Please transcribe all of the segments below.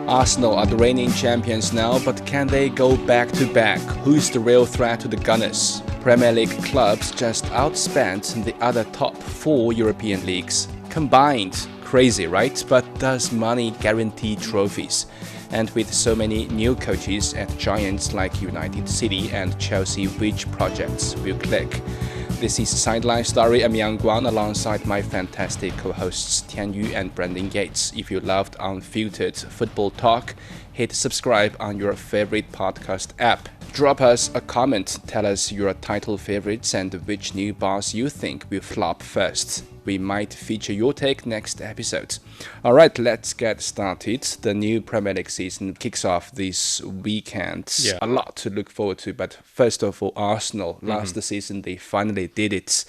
Arsenal are the reigning champions now, but can they go back to back? Who's the real threat to the Gunners? Premier League clubs just outspent the other top 4 European leagues combined. Crazy, right? But does money guarantee trophies? And with so many new coaches at giants like United City and Chelsea, which projects will click? This is Sideline Story. I'm Yang Guan alongside my fantastic co-hosts Tian Yu and Brandon Yates. If you loved unfiltered football talk, hit subscribe on your favorite podcast app. Drop us a comment, tell us your title favorites and which new boss you think will flop first. We might feature your take next episode. Alright, let's get started. The new Premier League season kicks off this weekend. Yeah. A lot to look forward to, but first of all, Arsenal. Last season, they finally did it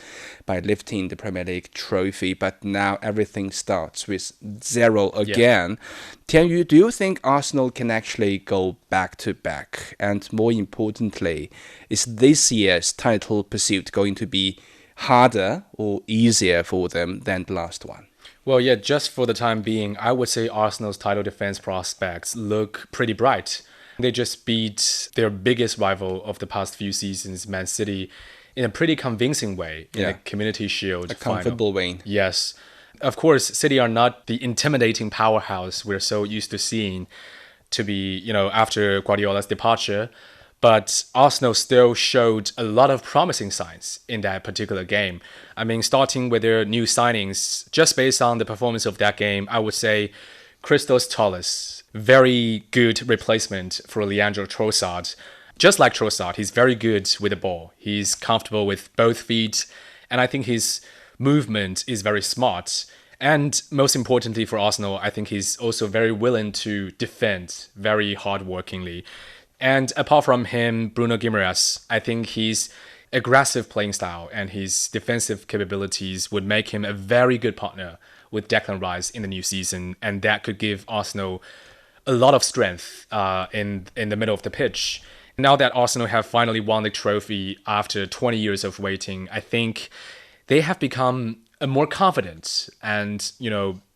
by lifting the Premier League trophy, but now everything starts with 0 again. Tian Yu, do you think Arsenal can actually go back to back? And more importantly, is this year's title pursuit going to be harder or easier for them than the last one? Well, yeah, just for the time being, I would say Arsenal's title defense prospects look pretty bright. They just beat their biggest rival of the past few seasons, Man City, in a pretty convincing way in a Community Shield final. Comfortable win. Yes. Of course, City are not the intimidating powerhouse we're so used to seeing to be, after Guardiola's departure. But Arsenal still showed a lot of promising signs in that particular game. I mean, starting with their new signings, just based on the performance of that game, I would say Christos Tolles, very good replacement for Leandro Trossard. Just like Trossard, he's very good with the ball. He's comfortable with both feet, and I think his movement is very smart. And most importantly for Arsenal, I think he's also very willing to defend very hardworkingly. And apart from him, Bruno Guimaraes, I think his aggressive playing style and his defensive capabilities would make him a very good partner with Declan Rice in the new season. And that could give Arsenal a lot of strength in the middle of the pitch. Now that Arsenal have finally won the trophy after 20 years of waiting, I think they have become a more confident and,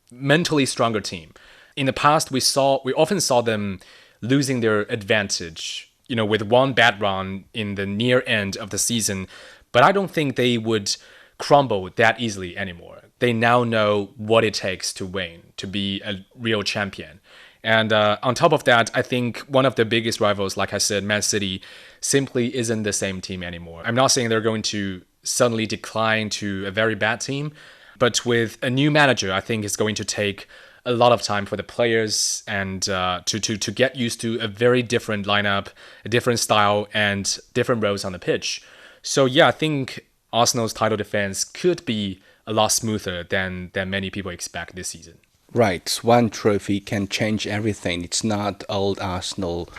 mentally stronger team. In the past, we often saw them losing their advantage, with one bad run in the near end of the season. But I don't think they would crumble that easily anymore. They now know what it takes to win, to be a real champion. And on top of that, I think one of the biggest rivals, like I said, Man City, simply isn't the same team anymore. I'm not saying they're going to suddenly decline to a very bad team, but with a new manager, I think it's going to take a lot of time for the players and to get used to a very different lineup, a different style, and different roles on the pitch. So yeah, I think Arsenal's title defense could be a lot smoother than many people expect this season. Right, one trophy can change everything. It's not old Arsenal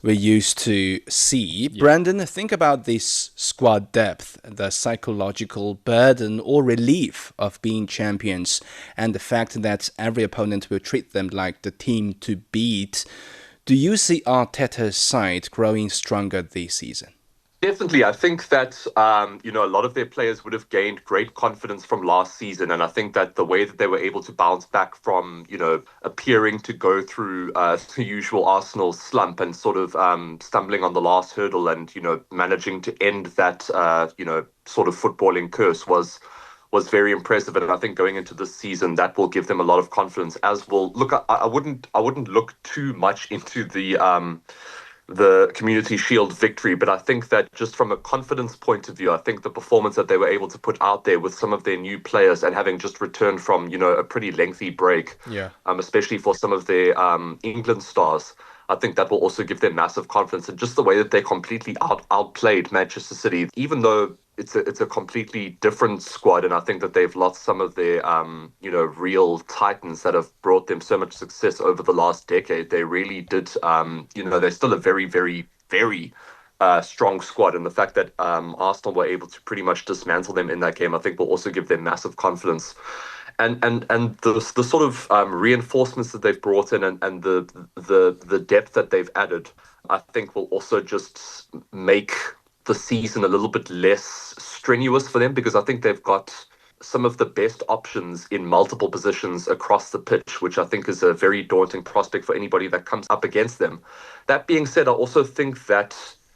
we used to see. Yeah. Brandon, think about this squad depth, the psychological burden or relief of being champions, and the fact that every opponent will treat them like the team to beat. Do you see Arteta's side growing stronger this season? Definitely. I think that, a lot of their players would have gained great confidence from last season. And I think that the way that they were able to bounce back from, appearing to go through the usual Arsenal slump and sort of stumbling on the last hurdle and, managing to end that, sort of footballing curse was very impressive. And I think going into this season, that will give them a lot of confidence as well. Look, I wouldn't look too much into the Community Shield victory, but I think that just from a confidence point of view, I think the performance that they were able to put out there with some of their new players and having just returned from, a pretty lengthy break, especially for some of their England stars, I think that will also give them massive confidence. And just the way that they completely outplayed Manchester City, even though it's a completely different squad, and I think that they've lost some of their, real titans that have brought them so much success over the last decade. They really did, they're still a very, very, very strong squad. And the fact that Arsenal were able to pretty much dismantle them in that game, I think will also give them massive confidence. And the sort of reinforcements that they've brought in and the depth that they've added, I think will also just make the season a little bit less strenuous for them, because I think they've got some of the best options in multiple positions across the pitch, which I think is a very daunting prospect for anybody that comes up against them. That being said, I also think that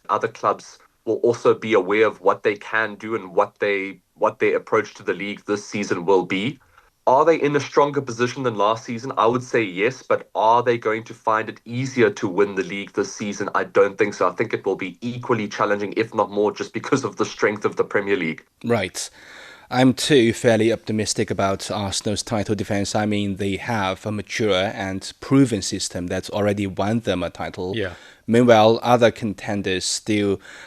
other clubs will also be aware of what they can do and what their approach to the league this season will be. Are they in a stronger position than last season? I would say yes, but are they going to find it easier to win the league this season? I don't think so. I think it will be equally challenging, if not more, just because of the strength of the Premier League. Right. I'm too fairly optimistic about Arsenal's title defense. I mean, they have a mature and proven system that's already won them a title. Yeah. Meanwhile, other contenders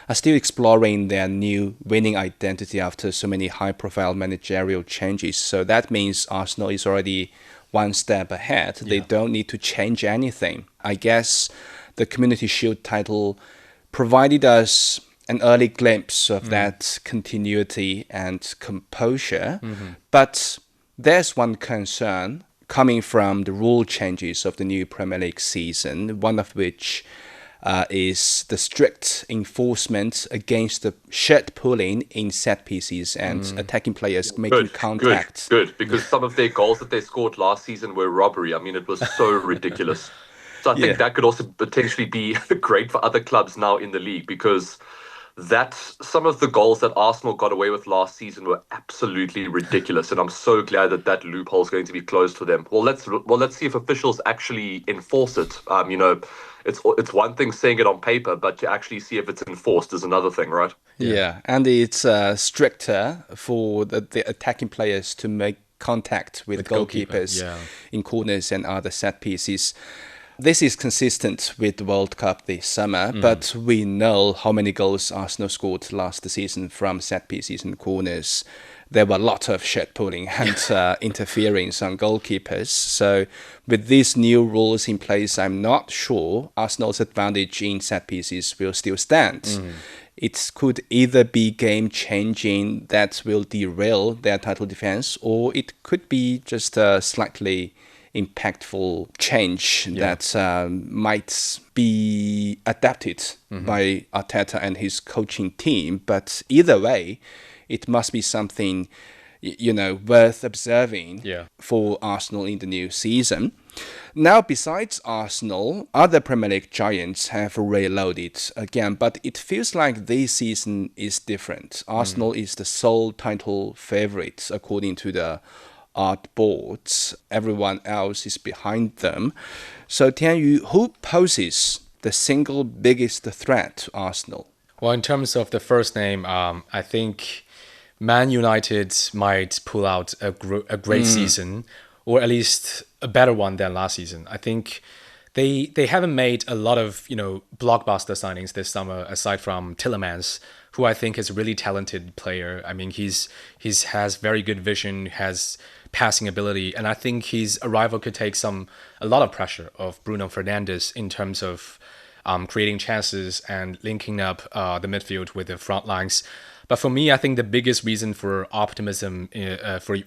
are still exploring their new winning identity after so many high-profile managerial changes. So that means Arsenal is already one step ahead. They don't need to change anything. I guess the Community Shield title provided us an early glimpse of that continuity and composure. But there's one concern coming from the rule changes of the new Premier League season, one of which is the strict enforcement against the shirt pulling in set pieces and attacking players making contact. Good, because some of their goals that they scored last season were robbery. I mean, it was so ridiculous. So I think that could also potentially be great for other clubs now in the league, because that some of the goals that Arsenal got away with last season were absolutely ridiculous, and I'm so glad that that loophole is going to be closed for them. Well, let's see if officials actually enforce it. It's one thing saying it on paper, but to actually see if it's enforced is another thing, right? Yeah, and it's stricter for the attacking players to make contact with goalkeepers in corners and other set pieces. This is consistent with the World Cup this summer, but we know how many goals Arsenal scored last season from set pieces and corners. There were a lot of shirt pulling and interference on goalkeepers. So with these new rules in place, I'm not sure Arsenal's advantage in set pieces will still stand. It could either be game-changing that will derail their title defense, or it could be just a slightly impactful change that might be adapted by Arteta and his coaching team. But either way, it must be something, worth observing for Arsenal in the new season. Now, besides Arsenal, other Premier League giants have reloaded again, but it feels like this season is different. Arsenal is the sole title favourite according to the art boards. Everyone else is behind them. So Tianyu, who poses the single biggest threat to Arsenal? Well, in terms of the first name, I think Man United might pull out a great season, or at least a better one than last season. I think they haven't made a lot of blockbuster signings this summer, aside from Tielemans, who I think is a really talented player. I mean, he's has very good vision, has passing ability, and I think his arrival could take a lot of pressure off Bruno Fernandes in terms of creating chances and linking up the midfield with the front lines. But for me, I think the biggest reason for optimism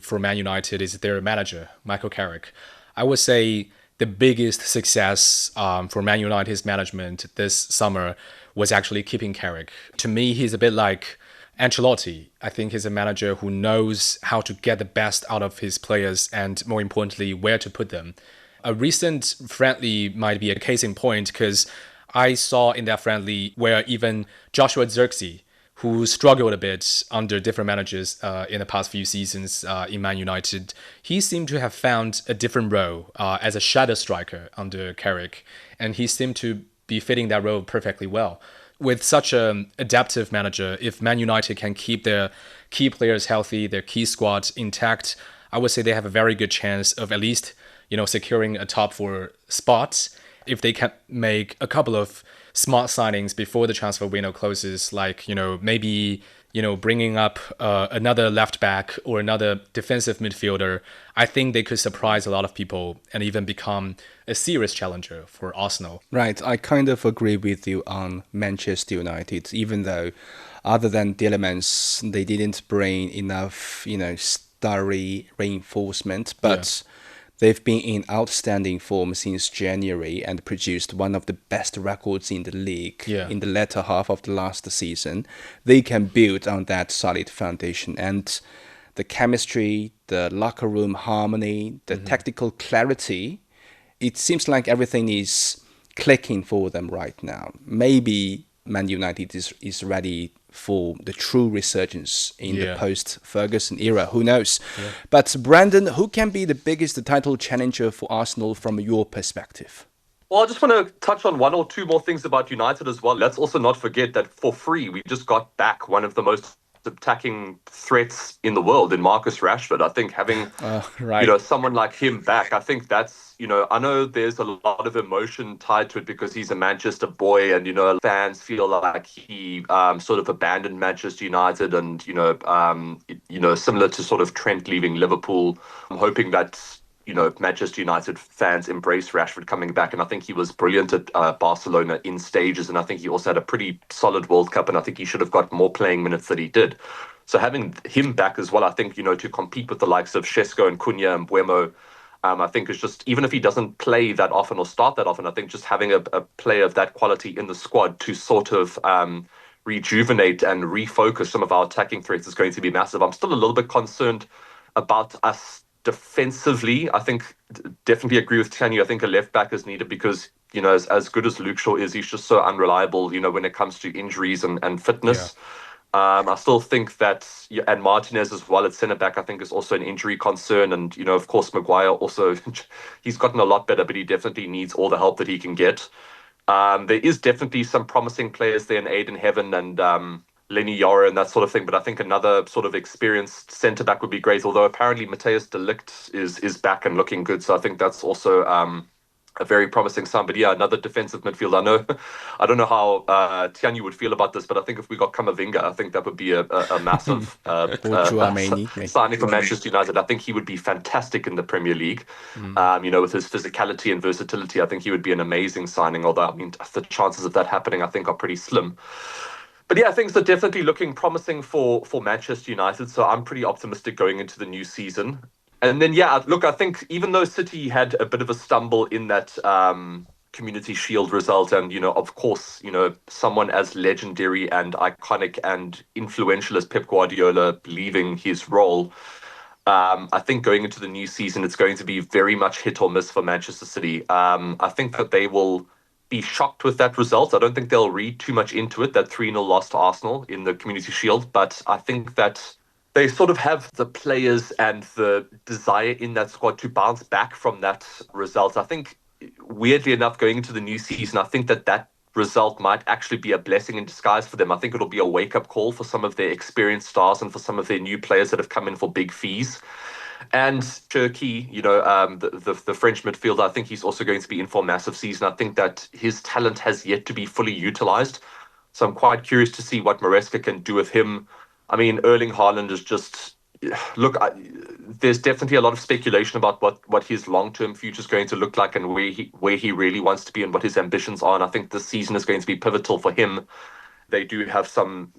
for Man United is their manager, Michael Carrick. I would say the biggest success for Man United's management this summer was actually keeping Carrick. To me, he's a bit like Ancelotti. I think he's a manager who knows how to get the best out of his players and, more importantly, where to put them. A recent friendly might be a case in point, because I saw in that friendly where even Joshua Zirkzee, who struggled a bit under different managers in the past few seasons in Man United, he seemed to have found a different role as a shadow striker under Carrick, and he seemed to be fitting that role perfectly well. With such an adaptive manager, if Man United can keep their key players healthy, their key squad intact, I would say they have a very good chance of at least, securing a top 4 spot. If they can make a couple of smart signings before the transfer window closes, like, maybe, bringing up another left back or another defensive midfielder, I think they could surprise a lot of people and even become a serious challenger for Arsenal. Right, I kind of agree with you on Manchester United, even though other than Tielemans, they didn't bring enough, starry reinforcement, but they've been in outstanding form since January and produced one of the best records in the league in the latter half of the last season. They can build on that solid foundation, and the chemistry, the locker room harmony, the tactical clarity. It seems like everything is clicking for them right now. Maybe Man United is ready for the true resurgence in the post-Ferguson era. Who knows? Yeah. But Brandon, who can be the biggest title challenger for Arsenal from your perspective? Well, I just want to touch on one or two more things about United as well. Let's also not forget that for free, we just got back one of the most attacking threats in the world in Marcus Rashford. I think having someone like him back, I think that's, I know there's a lot of emotion tied to it because he's a Manchester boy, and fans feel like he sort of abandoned Manchester United, and similar to sort of Trent leaving Liverpool. I'm hoping that Manchester United fans embrace Rashford coming back, and I think he was brilliant at Barcelona in stages, and I think he also had a pretty solid World Cup, and I think he should have got more playing minutes than he did. So having him back as well, I think, to compete with the likes of Šeško and Cunha and Buemo, I think is just, even if he doesn't play that often or start that often, I think just having a player of that quality in the squad to sort of rejuvenate and refocus some of our attacking threats is going to be massive. I'm still a little bit concerned about us defensively. I think definitely agree with Tianyu. I think a left back is needed because, as good as Luke Shaw is, he's just so unreliable, when it comes to injuries and fitness. I still think that, and Martinez as well at centre back, I think is also an injury concern. And, of course, Maguire also, he's gotten a lot better, but he definitely needs all the help that he can get. There is definitely some promising players there in Aiden Heaven and Lenny Yara and that sort of thing, but I think another sort of experienced centre-back would be great, although apparently Matthias de Ligt is back and looking good, so I think that's also a very promising sign. But yeah, another defensive midfielder. I don't know how Tianyu would feel about this, but I think if we got Kamavinga, I think that would be a massive signing for Manchester United. I think he would be fantastic in the Premier League. With his physicality and versatility, I think he would be an amazing signing, although, I mean, the chances of that happening, I think, are pretty slim. But yeah, things are definitely looking promising for Manchester United. So I'm pretty optimistic going into the new season. And then, yeah, look, I think even though City had a bit of a stumble in that Community Shield result, and, of course, someone as legendary and iconic and influential as Pep Guardiola leaving his role, I think going into the new season, it's going to be very much hit or miss for Manchester City. I think that they will be shocked with that result. I don't think they'll read too much into it, that 3-0 loss to Arsenal in the Community Shield, but I think that they sort of have the players and the desire in that squad to bounce back from that result. I think, weirdly enough, going into the new season, I think that result might actually be a blessing in disguise for them. I think it'll be a wake-up call for some of their experienced stars and for some of their new players that have come in for big fees. And Cherki, the French midfielder, I think he's also going to be in for a massive season. I think that his talent has yet to be fully utilized. So I'm quite curious to see what Maresca can do with him. I mean, Erling Haaland is just... Look, there's definitely a lot of speculation about what his long-term future is going to look like and where he really wants to be and what his ambitions are. And I think this season is going to be pivotal for him. They do have some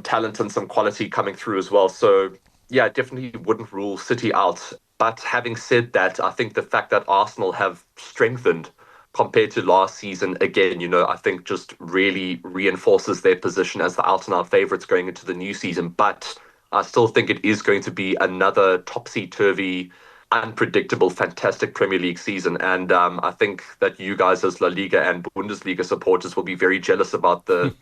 talent and some quality coming through as well. So... yeah, definitely wouldn't rule City out. But having said that, I think the fact that Arsenal have strengthened compared to last season, again, I think just really reinforces their position as the out-and-out favourites going into the new season. But I still think it is going to be another topsy-turvy, unpredictable, fantastic Premier League season. And I think that you guys as La Liga and Bundesliga supporters will be very jealous about the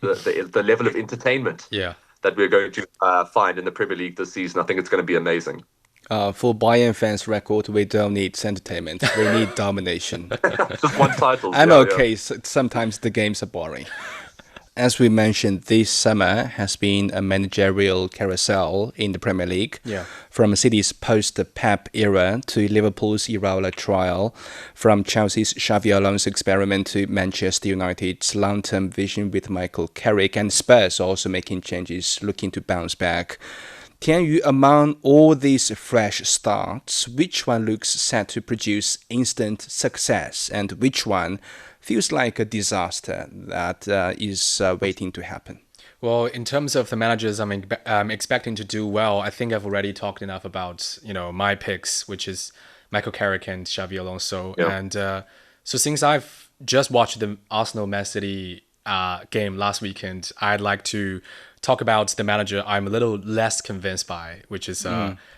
level of entertainment. Yeah. That we're going to find in the Premier League this season. I think it's going to be amazing. For Bayern fans' record, we don't need entertainment. We need domination. Just one title. I'm okay. Yeah. Sometimes the games are boring. As we mentioned, this summer has been a managerial carousel in the Premier League. Yeah. From City's post-Pep era to Liverpool's Iraola trial, from Chelsea's Xavi Alonso experiment to Manchester United's long-term vision with Michael Carrick, and Spurs also making changes, looking to bounce back. Tianyu, among all these fresh starts, which one looks set to produce instant success and which one feels like a disaster that is waiting to happen? Well, in terms of the managers I'm expecting to do well, I think I've already talked enough about, my picks, which is Michael Carrick and Xavi Alonso. Yeah. And so since I've just watched the Arsenal-Man City game last weekend, I'd like to talk about the manager I'm a little less convinced by, which is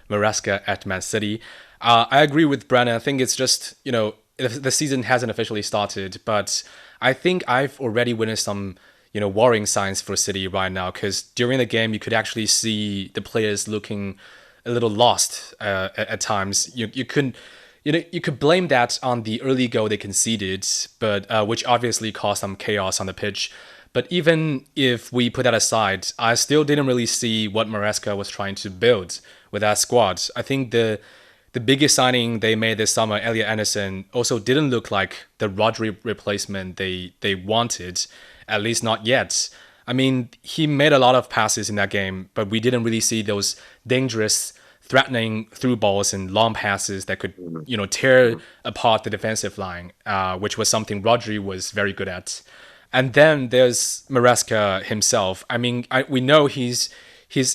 Maresca at Man City. I agree with Brandon. I think it's just, the season hasn't officially started, but I think I've already witnessed some, worrying signs for City right now, because during the game, you could actually see the players looking a little lost at times. You couldn't. You could blame that on the early goal they conceded, but which obviously caused some chaos on the pitch. But even if we put that aside, I still didn't really see what Maresca was trying to build with that squad. I think the biggest signing they made this summer, Elliot Anderson, also didn't look like the Rodri replacement they wanted, at least not yet. I mean, he made a lot of passes in that game, but we didn't really see those dangerous, threatening through balls and long passes that could, tear apart the defensive line, which was something Rodri was very good at. And then there's Maresca himself. I mean, we know he's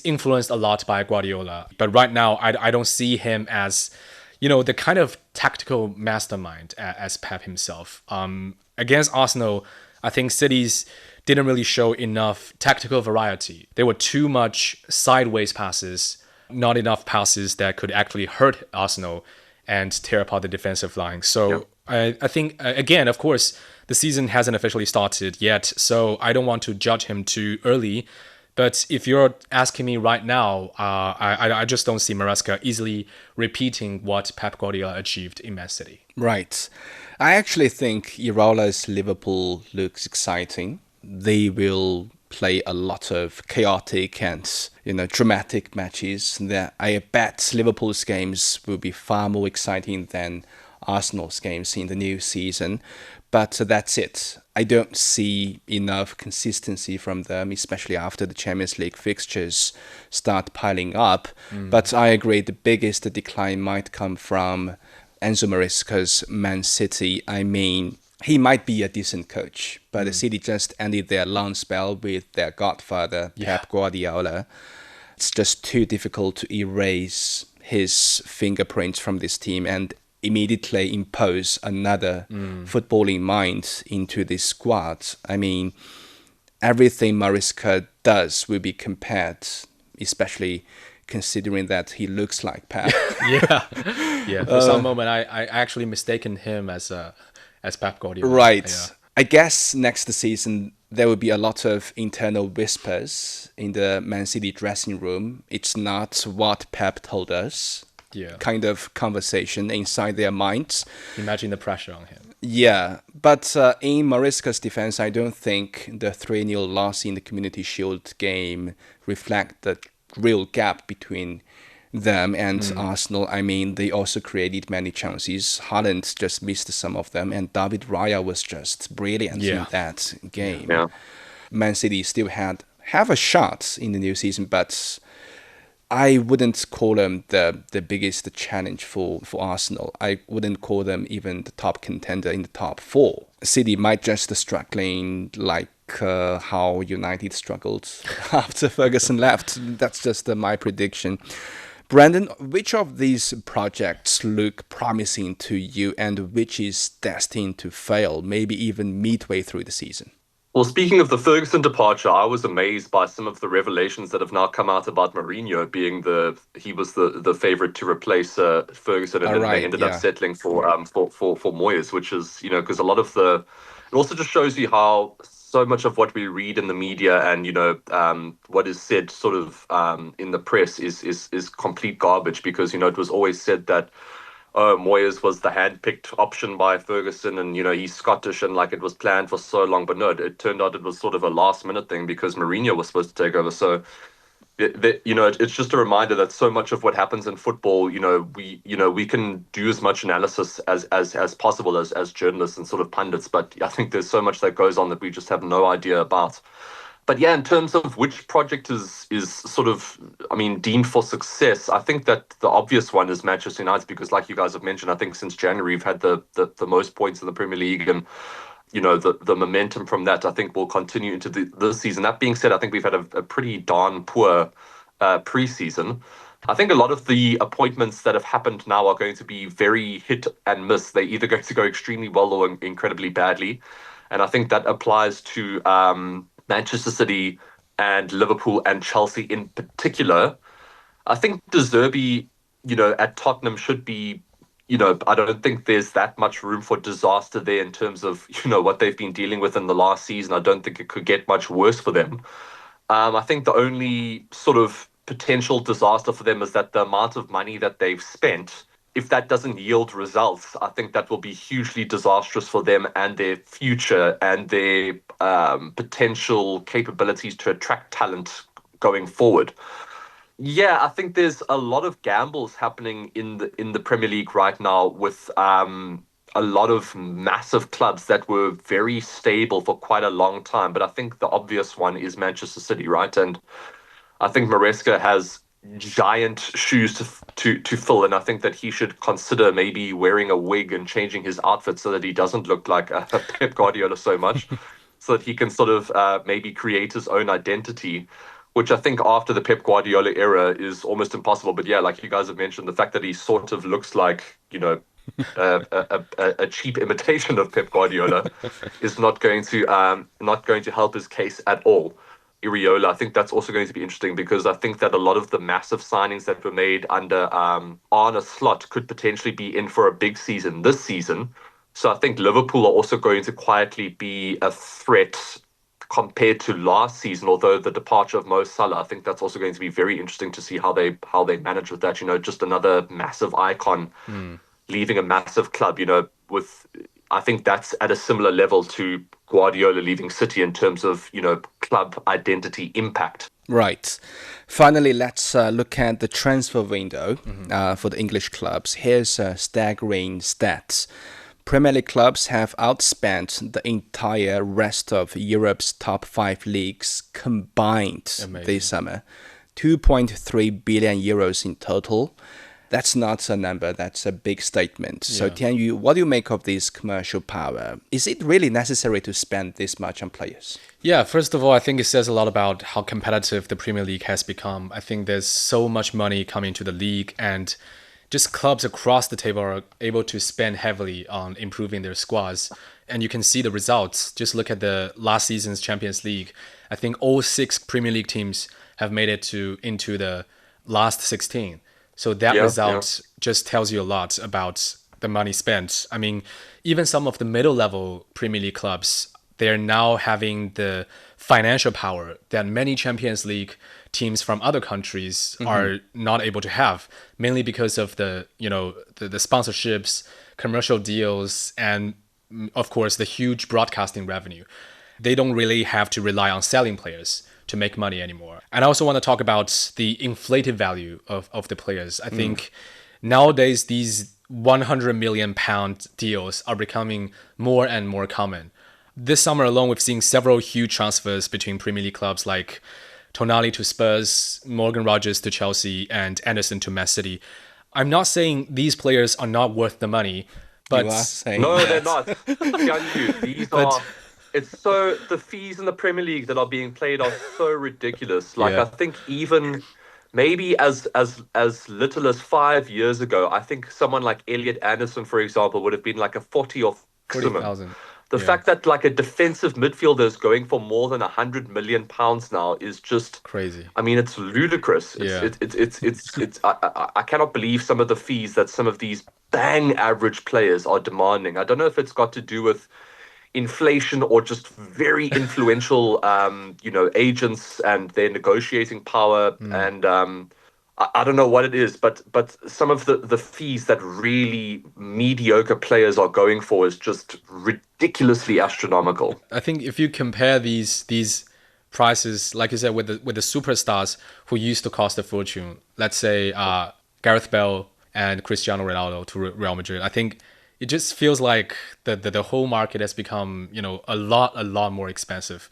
influenced a lot by Guardiola, but right now I don't see him as, the kind of tactical mastermind as Pep himself. Against Arsenal, I think City's didn't really show enough tactical variety. There were too much sideways passes, not enough passes that could actually hurt Arsenal and tear apart the defensive line. So I think, again, of course, the season hasn't officially started yet, so I don't want to judge him too early. But if you're asking me right now, I just don't see Maresca easily repeating what Pep Guardiola achieved in Man City. Right. I actually think Iraola's Liverpool looks exciting. They will play a lot of chaotic and dramatic matches. That I bet Liverpool's games will be far more exciting than Arsenal's games in the new season. But that's it. I don't see enough consistency from them, especially after the Champions League fixtures start piling up. But I agree the biggest decline might come from Enzo Maresca's Man City. I mean, he might be a decent coach, but the City just ended their long spell with their godfather, Pep Guardiola. It's just too difficult to erase his fingerprints from this team and immediately impose another footballing mind into this squad. I mean, everything Maresca does will be compared, especially considering that he looks like Pep. Yeah. For some moment, I actually mistaken him as Pep Guardiola. Right. Yeah. I guess next season there will be a lot of internal whispers in the Man City dressing room. It's not what Pep told us. Kind of conversation inside their minds. Imagine the pressure on him. Yeah, but in Maresca's defense, I don't think the 3-0 loss in the Community Shield game reflect the real gap between them and Arsenal. I mean, they also created many chances. Haaland just missed some of them, and David Raya was just brilliant in that game. Yeah. Man City still have a shot in the new season, but I wouldn't call them the biggest challenge for Arsenal. I wouldn't call them even the top contender in the top 4. City might just struggling like how United struggled after Ferguson left. That's just my prediction. Brandon, which of these projects look promising to you and which is destined to fail, maybe even midway through the season? Well, speaking of the Ferguson departure, I was amazed by some of the revelations that have now come out about Mourinho being he was the favorite to replace Ferguson, and then they ended up settling for Moyes, which is because a lot of it also just shows you how so much of what we read in the media and what is said sort of in the press is complete garbage, because it was always said that Moyes was the hand-picked option by Ferguson, and he's Scottish and like it was planned for so long. But no, it turned out it was sort of a last-minute thing because Mourinho was supposed to take over. So, it's just a reminder that so much of what happens in football, we can do as much analysis as possible as journalists and sort of pundits, but I think there's so much that goes on that we just have no idea about. But yeah, in terms of which project is sort of, deemed for success, I think that the obvious one is Manchester United, because like you guys have mentioned, I think since January we've had the most points in the Premier League, and the momentum from that I think will continue into this season. That being said, I think we've had a pretty darn poor pre-season. I think a lot of the appointments that have happened now are going to be very hit and miss. They're either going to go extremely well or incredibly badly, and I think that applies to Manchester City and Liverpool and Chelsea in particular. I think De Zerbi, at Tottenham should be, I don't think there's that much room for disaster there in terms of, what they've been dealing with in the last season. I don't think it could get much worse for them. I think the only sort of potential disaster for them is that the amount of money that they've spent, if that doesn't yield results, I think that will be hugely disastrous for them and their future and their potential capabilities to attract talent going forward. Yeah, I think there's a lot of gambles happening in the Premier League right now with a lot of massive clubs that were very stable for quite a long time. But I think the obvious one is Manchester City, right? And I think Maresca has giant shoes to fill, and I think that he should consider maybe wearing a wig and changing his outfit so that he doesn't look like a Pep Guardiola so much, so that he can sort of maybe create his own identity, which I think after the Pep Guardiola era is almost impossible. But yeah, like you guys have mentioned, the fact that he sort of looks like, a cheap imitation of Pep Guardiola is not going to help his case at all. Iraola, I think that's also going to be interesting because I think that a lot of the massive signings that were made under Arne Slot could potentially be in for a big season this season. So I think Liverpool are also going to quietly be a threat compared to last season, although the departure of Mo Salah, I think that's also going to be very interesting to see how they manage with that. Just another massive icon leaving a massive club, with I think that's at a similar level to Guardiola leaving City in terms of, club identity impact. Right. Finally, let's look at the transfer window for the English clubs. Here's staggering stats. Premier League clubs have outspent the entire rest of Europe's top 5 leagues combined this summer. 2.3 billion euros in total. That's not a number, that's a big statement. So Tianyu, what do you make of this commercial power? Is it really necessary to spend this much on players? Yeah, first of all, I think it says a lot about how competitive the Premier League has become. I think there's so much money coming to the league, and just clubs across the table are able to spend heavily on improving their squads. And you can see the results. Just look at the last season's Champions League. I think all 6 Premier League teams have made it into the last 16. So that result just tells you a lot about the money spent. I mean, even some of the middle-level Premier League clubs, they're now having the financial power that many Champions League teams from other countries are not able to have, mainly because of the sponsorships, commercial deals, and of course the huge broadcasting revenue. They don't really have to rely on selling players to make money anymore. And I also want to talk about the inflated value of the players. I think nowadays these 100 million pound deals are becoming more and more common. This summer alone, we've seen several huge transfers between Premier League clubs like Tonali to Spurs, Morgan Rogers to Chelsea, and Anderson to Man City. I'm not saying these players are not worth the money, but You are saying No, that. they're not. These are. It's so the fees in the Premier League that are being played are so ridiculous. Like I think even maybe as little as 5 years ago, I think someone like Elliot Anderson, for example, would have been like a 40 or 40,000. The fact that like a defensive midfielder is going for more than 100 million pounds now is just Crazy. I mean, it's ludicrous. I cannot believe some of the fees that some of these bang average players are demanding. I don't know if it's got to do with inflation or just very influential, agents and their negotiating power. And I don't know what it is, but some of the fees that really mediocre players are going for is just ridiculously astronomical. I think if you compare these prices, like you said, with the superstars who used to cost a fortune, let's say Gareth Bale and Cristiano Ronaldo to Real Madrid, I think it just feels like the whole market has become, a lot more expensive.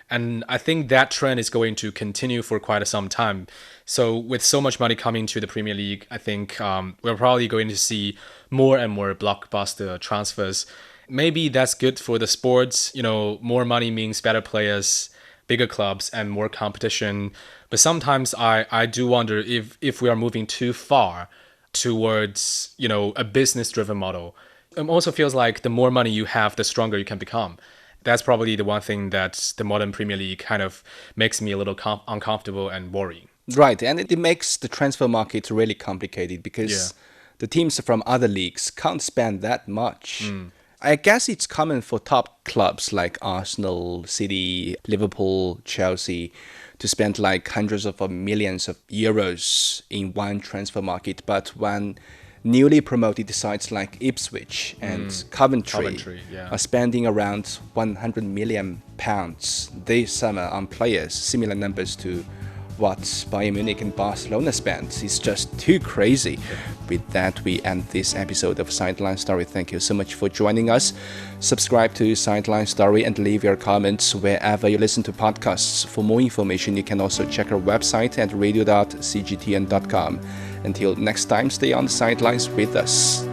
And I think that trend is going to continue for quite some time. So with so much money coming to the Premier League, I think we're probably going to see more and more blockbuster transfers. Maybe that's good for the sports. More money means better players, bigger clubs, and more competition. But sometimes I do wonder if we are moving too far towards, a business-driven model. It also feels like the more money you have, the stronger you can become. That's probably the one thing that the modern Premier League kind of makes me a little uncomfortable and worrying. Right, and it makes the transfer market really complicated because the teams from other leagues can't spend that much. I guess it's common for top clubs like Arsenal, City, Liverpool, Chelsea to spend like hundreds of millions of euros in one transfer market. But when newly promoted sides like Ipswich and Coventry are spending around £100 million this summer on players, similar numbers to what Bayern Munich and Barcelona spent. It's just too crazy. With that, we end this episode of Sideline Story. Thank you so much for joining us. Subscribe to Sideline Story and leave your comments wherever you listen to podcasts. For more information, you can also check our website at radio.cgtn.com. Until next time, stay on the sidelines with us.